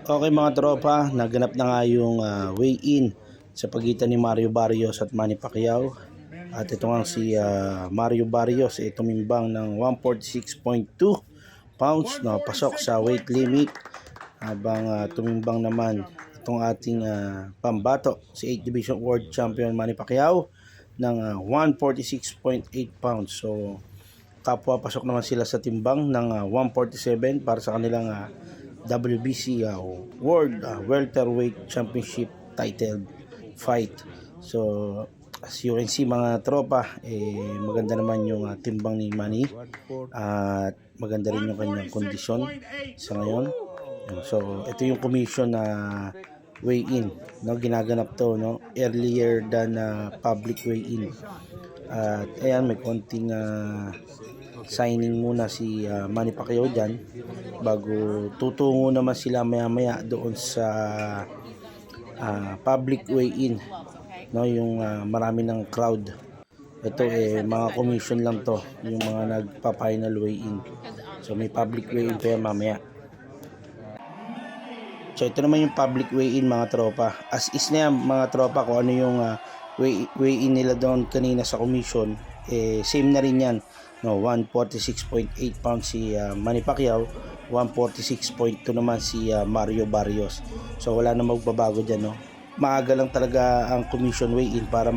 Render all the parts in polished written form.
Okay mga tropa, naganap na nga yung weigh-in sa pagitan ni Mario Barrios at Manny Pacquiao. At ito nga si Mario Barrios tumimbang ng 146.2 pounds, no, pasok sa weight limit. Habang tumimbang naman itong ating pambato, si 8 Division World Champion Manny Pacquiao ng 146.8 pounds. So kapwa pasok naman sila sa timbang ng 147 para sa kanilang WBC World Welterweight Championship title fight. So as you can see mga tropa, maganda naman yung timbang ni Manny at maganda rin yung kanyang kondisyon sa ngayon. So ito yung commission na weigh-in, no, ginaganap to, no, earlier than public weigh-in. At ayan, may konting signing muna si Manny Pacquiao dyan bago tutungo naman sila maya maya doon sa public weigh-in, no, yung marami ng crowd. Ito mga commission lang to, yung mga nagpa-final weigh-in. So may public weigh-in pa yan mamaya. So ito naman yung public weigh-in mga tropa. As is na yan mga tropa, kung ano yung weigh-in nila doon kanina sa commission, same na rin yan, no, 146.8 pounds si Manny Pacquiao, 146.2 naman si Mario Barrios. So wala na magbabago dyan, no. Maaga lang talaga ang commission weigh-in para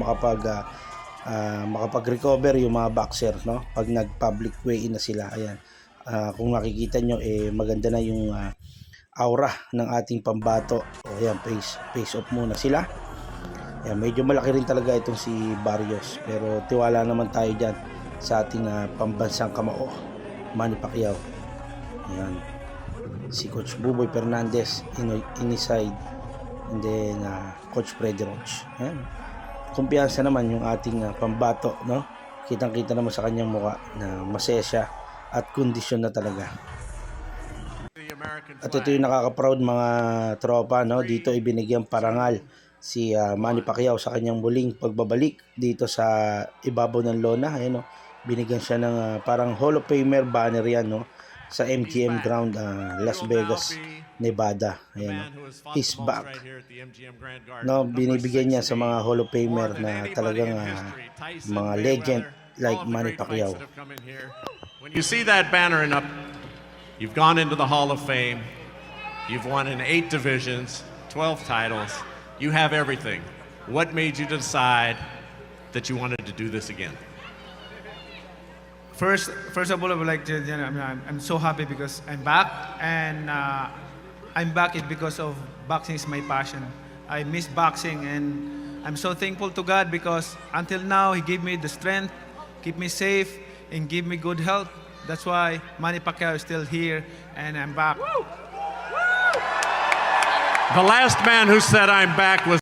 makapag-recover yung mga boxer, no, pag nag-public weigh-in na sila. Ayan, kung makikita nyo, maganda na yung aura ng ating pambato. Ayan, face off muna sila. Ayan, medyo malaki rin talaga itong si Barrios, pero tiwala naman tayo dyan sa ating pambansang kamao, Manny Pacquiao. Ayan, si Coach Buboy Fernandez inside, and then Coach Freddy Roach. Ayan, kumpiyansa naman yung ating pambato, no? Kitang kita naman sa kanyang mukha na masaya siya at kondisyon na talaga. At ito yung nakaka-proud mga tropa, no? Dito ibinigyang parangal si Manny Pacquiao sa kanyang muling pagbabalik dito sa ibabaw ng lona. Ayan, no? Binigyan siya ng parang Hall of Famer banner yan, no? Sa MGM Ground, Las Vegas, Nevada. Ayan, no? He's back, no? Binibigyan niya sa mga Hall of Famer na talagang mga legend like Manny Pacquiao. When you see that banner up, you've gone into the Hall of Fame. You've won in 8 divisions, 12 titles. You have everything. What made you decide that you wanted to do this again? First of all, I would like to, I'm so happy because I'm back, and I'm back because of boxing is my passion. I miss boxing, and I'm so thankful to God because until now He gave me the strength, keep me safe, and give me good health. That's why Manny Pacquiao is still here, and I'm back. The last man who said I'm back was